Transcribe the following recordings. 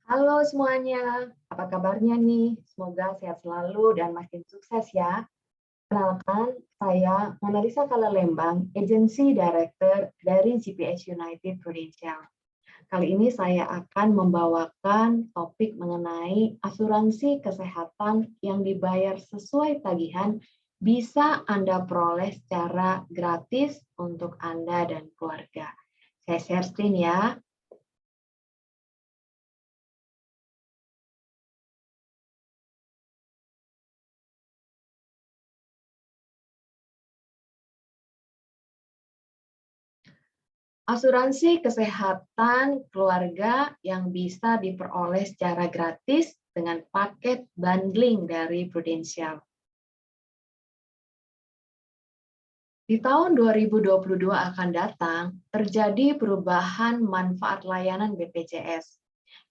Halo semuanya, apa kabarnya nih? Semoga sehat selalu dan makin sukses ya. Kenalkan, saya Monalisa Kalalembang, Agency Director dari GPS United Prudential. Kali ini saya akan membawakan topik mengenai asuransi kesehatan yang dibayar sesuai tagihan bisa Anda peroleh secara gratis untuk Anda dan keluarga. Saya share screen ya. Asuransi kesehatan keluarga yang bisa diperoleh secara gratis dengan paket bundling dari Prudential. Di tahun 2022 akan datang, terjadi perubahan manfaat layanan BPJS.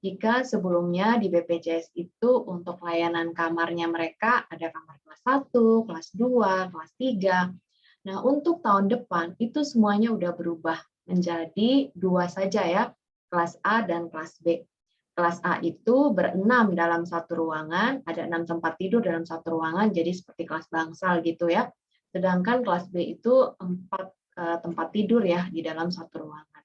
Jika sebelumnya di BPJS itu untuk layanan kamarnya mereka ada kamar kelas 1, kelas 2, kelas 3. Nah, untuk tahun depan itu semuanya udah berubah menjadi dua saja ya, kelas A dan kelas B. Kelas A itu berenam dalam satu ruangan, ada 6 tempat tidur dalam satu ruangan, jadi seperti kelas bangsal gitu ya. Sedangkan kelas B itu 4 tempat tidur ya di dalam satu ruangan.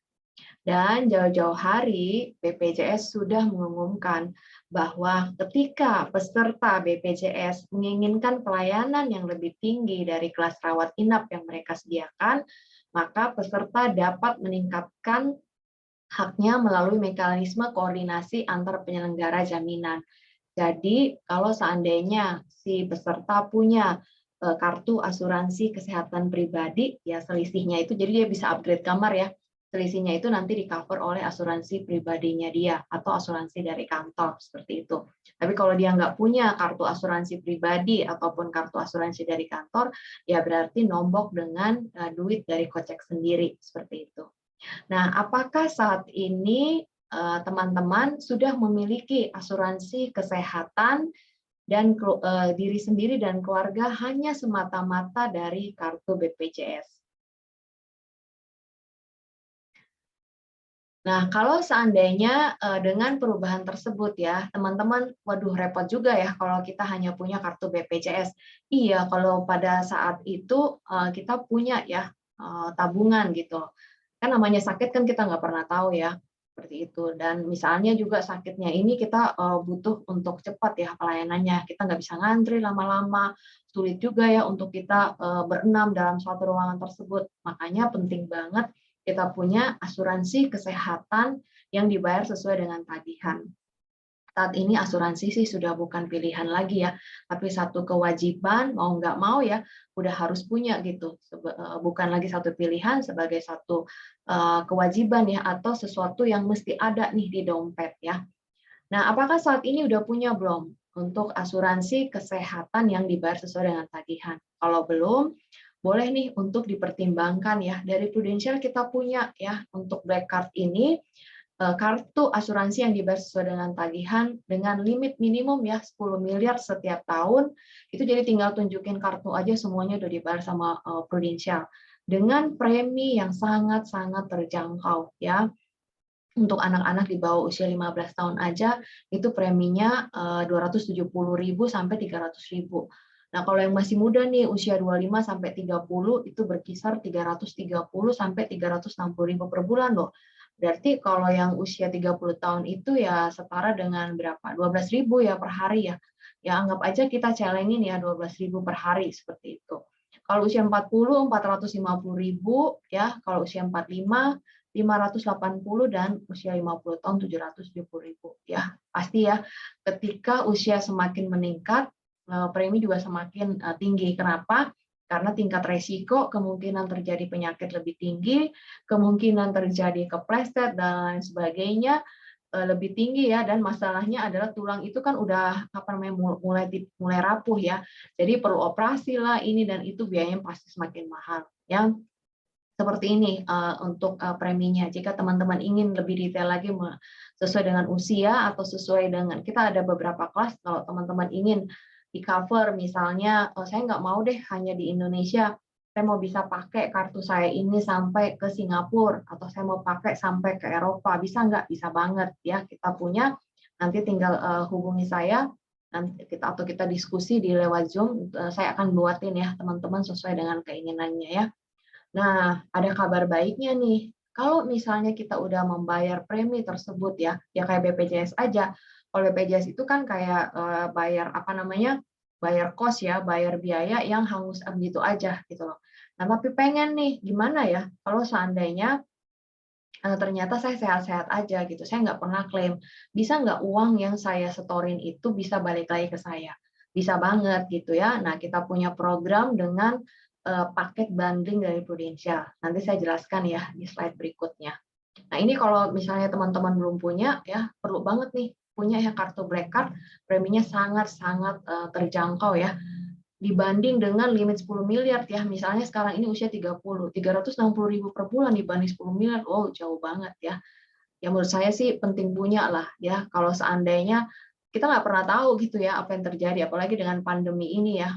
Dan jauh-jauh hari BPJS sudah mengumumkan bahwa ketika peserta BPJS menginginkan pelayanan yang lebih tinggi dari kelas rawat inap yang mereka sediakan, maka peserta dapat meningkatkan haknya melalui mekanisme koordinasi antar penyelenggara jaminan. Jadi, kalau seandainya si peserta punya kartu asuransi kesehatan pribadi, ya selisihnya itu jadi dia bisa upgrade kamar ya. Selisihnya itu nanti di-cover oleh asuransi pribadinya dia atau asuransi dari kantor seperti itu. Tapi kalau dia nggak punya kartu asuransi pribadi ataupun kartu asuransi dari kantor, ya berarti nombok dengan duit dari kocek sendiri seperti itu. Nah, apakah saat ini teman-teman sudah memiliki asuransi kesehatan dan diri sendiri dan keluarga hanya semata-mata dari kartu BPJS? Nah, kalau seandainya dengan perubahan tersebut ya, teman-teman, waduh repot juga ya kalau kita hanya punya kartu BPJS. Iya, kalau pada saat itu kita punya ya tabungan gitu. Kan namanya sakit kan kita nggak pernah tahu ya, seperti itu. Dan misalnya juga sakitnya ini kita butuh untuk cepat ya pelayanannya. Kita nggak bisa ngantri lama-lama, sulit juga ya untuk kita berenam dalam suatu ruangan tersebut. Makanya penting banget kita punya asuransi kesehatan yang dibayar sesuai dengan tagihan. Saat ini asuransi sih sudah bukan pilihan lagi ya, tapi satu kewajiban mau nggak mau ya udah harus punya gitu. Bukan lagi satu pilihan sebagai satu kewajiban ya atau sesuatu yang mesti ada nih di dompet ya. Nah, apakah saat ini udah punya belum untuk asuransi kesehatan yang dibayar sesuai dengan tagihan? Kalau belum, boleh nih untuk dipertimbangkan ya. Dari Prudential kita punya ya untuk Black Card ini kartu asuransi yang dibayar sesuai dengan tagihan dengan limit minimum ya 10 miliar setiap tahun. Itu jadi tinggal tunjukin kartu aja semuanya udah dibayar sama Prudential dengan premi yang sangat-sangat terjangkau ya. Untuk anak-anak di bawah usia 15 tahun aja itu preminya 270.000 sampai 300.000. Nah, kalau yang masih muda nih usia 25 sampai 30 itu berkisar 330 sampai 360.000 per bulan loh. Berarti kalau yang usia 30 tahun itu ya setara dengan berapa? 12.000 ya per hari ya. Ya anggap aja kita celengin ya 12.000 per hari seperti itu. Kalau usia 40, 450.000 ya. Kalau usia 45, 580 dan usia 50 tahun 770.000 ya. Pasti ya ketika usia semakin meningkat premi juga semakin tinggi. Kenapa? Karena tingkat resiko kemungkinan terjadi penyakit lebih tinggi, kemungkinan terjadi kepleset dan lain sebagainya lebih tinggi ya, dan masalahnya adalah tulang itu kan udah apa namanya mulai rapuh ya. Jadi perlu operasi lah ini dan itu biayanya pasti semakin mahal. Yang seperti ini untuk preminya. Jika teman-teman ingin lebih detail lagi sesuai dengan usia atau sesuai dengan kita ada beberapa kelas kalau teman-teman ingin di cover misalnya saya nggak mau deh hanya di Indonesia, saya mau bisa pakai kartu saya ini sampai ke Singapura atau saya mau pakai sampai ke Eropa, bisa nggak? Bisa banget ya, kita punya Nanti tinggal hubungi saya, nanti kita diskusi di lewat Zoom. Saya akan buatin ya teman-teman sesuai dengan keinginannya ya. Nah, ada kabar baiknya nih. Kalau misalnya kita udah membayar premi tersebut ya, ya kayak BPJS aja. Kalau BPJS itu kan kayak bayar apa namanya, bayar kos ya, bayar biaya yang hangus begitu aja gitu loh. Nah, tapi pengen nih, gimana ya kalau seandainya ternyata saya sehat-sehat aja gitu, saya nggak pernah klaim. Bisa nggak uang yang saya setorin itu bisa balik lagi ke saya? Bisa banget gitu ya. Nah, kita punya program dengan paket bundling dari Prudential. Nanti saya jelaskan ya di slide berikutnya. Nah, ini kalau misalnya teman-teman belum punya ya, perlu banget nih punya ya kartu Black Card, preminya sangat-sangat terjangkau ya dibanding dengan limit 10 miliar ya. Misalnya sekarang ini usia 30, 360.000 per bulan dibanding 10 miliar, oh jauh banget ya. Ya menurut saya sih penting punya lah ya, kalau seandainya kita nggak pernah tahu gitu ya apa yang terjadi, apalagi dengan pandemi ini ya.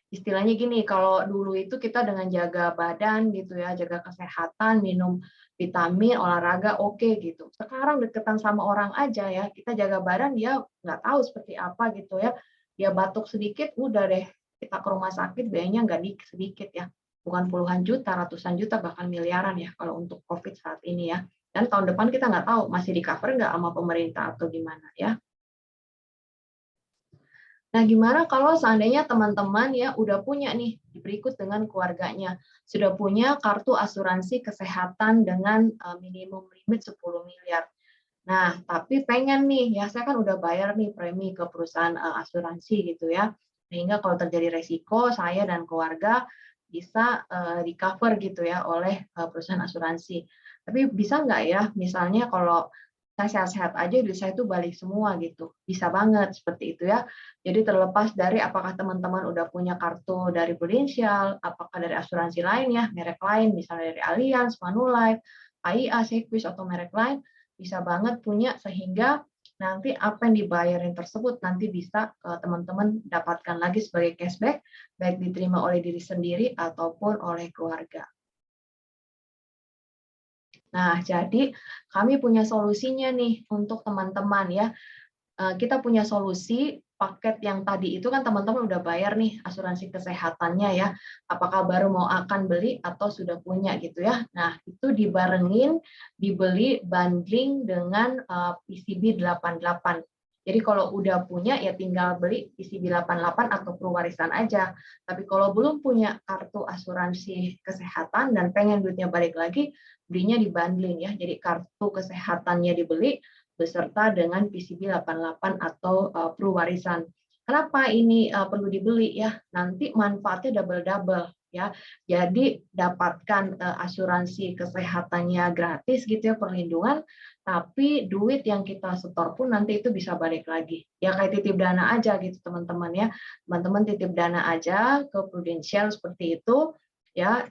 Istilahnya gini, kalau dulu itu kita dengan jaga badan gitu ya, jaga kesehatan, minum vitamin, olahraga, oke gitu. Sekarang deketan sama orang aja ya, kita jaga badan, dia nggak tahu seperti apa gitu ya. Dia batuk sedikit, udah deh kita ke rumah sakit, biayanya nggak sedikit ya. Bukan puluhan juta, ratusan juta, bahkan miliaran ya kalau untuk COVID saat ini ya. Dan tahun depan kita nggak tahu masih di cover nggak sama pemerintah atau gimana ya. Nah, gimana kalau seandainya teman-teman ya udah punya nih, berikut dengan keluarganya, sudah punya kartu asuransi kesehatan dengan minimum limit 10 miliar. Nah, tapi pengen nih, ya saya kan udah bayar nih premi ke perusahaan asuransi gitu ya, sehingga kalau terjadi resiko, saya dan keluarga bisa di-cover gitu ya oleh perusahaan asuransi. Tapi bisa nggak ya, misalnya kalau saya sehat-sehat aja, duit saya itu balik semua gitu. Bisa banget seperti itu ya. Jadi terlepas dari apakah teman-teman udah punya kartu dari Prudential, apakah dari asuransi lain ya, merek lain, misalnya dari Allianz, Manulife, AIA, Sequis, atau merek lain, bisa banget punya sehingga nanti apa yang dibayarin tersebut nanti bisa teman-teman dapatkan lagi sebagai cashback, baik diterima oleh diri sendiri ataupun oleh keluarga. Nah, jadi kami punya solusinya nih untuk teman-teman ya. Kita punya solusi paket yang tadi itu kan teman-teman udah bayar nih asuransi kesehatannya ya. Apakah baru mau akan beli atau sudah punya gitu ya. Nah, itu dibarengin dibeli bundling dengan PCB 88. Jadi kalau udah punya ya tinggal beli PCB 88 atau perwarisan aja. Tapi kalau belum punya kartu asuransi kesehatan dan pengen duitnya balik lagi, belinya di bundling ya. Jadi kartu kesehatannya dibeli beserta dengan PCB 88 atau perwarisan. Kenapa ini perlu dibeli ya? Nanti manfaatnya double-double ya. Jadi dapatkan asuransi kesehatannya gratis gitu ya, perlindungan, tapi duit yang kita setor pun nanti itu bisa balik lagi. Ya kayak titip dana aja gitu teman-teman ya. Teman-teman titip dana aja ke Prudential seperti itu ya.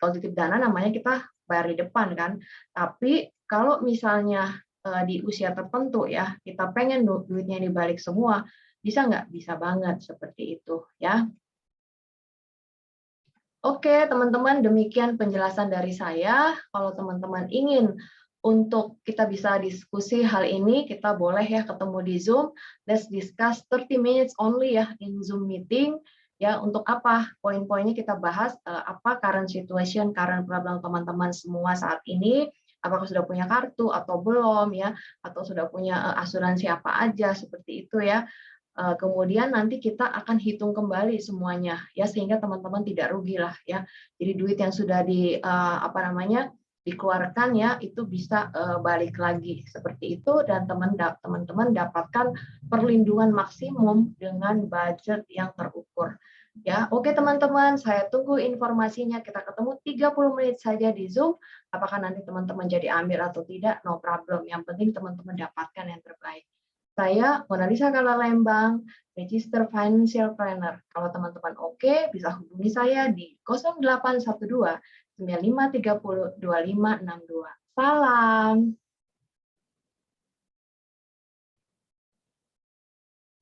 Kalau titip dana namanya kita bayar di depan kan. Tapi kalau misalnya di usia tertentu ya, kita pengen duitnya dibalik semua, bisa nggak? Bisa banget seperti itu ya. Oke, teman-teman, demikian penjelasan dari saya. Kalau teman-teman ingin untuk kita bisa diskusi hal ini, kita boleh ya ketemu di Zoom. Let's discuss 30 minutes only ya in Zoom meeting. Ya, untuk apa? Poin-poinnya kita bahas apa current situation, current problem teman-teman semua saat ini. Apakah sudah punya kartu atau belum ya, atau sudah punya asuransi apa aja seperti itu ya. Kemudian nanti kita akan hitung kembali semuanya ya sehingga teman-teman tidak rugi lah ya. Jadi duit yang sudah apa namanya dikeluarkan ya itu bisa balik lagi seperti itu dan teman-teman dapatkan perlindungan maksimum dengan budget yang terukur. Ya, oke teman-teman, saya tunggu informasinya. Kita ketemu 30 menit saja di Zoom. Apakah nanti teman-teman jadi ambil atau tidak, no problem. Yang penting teman-teman dapatkan yang terbaik. Saya Monalisa Kala Lembang, Register Financial Planner. Kalau teman-teman oke, bisa hubungi saya di 0812 9530 2562. Salam.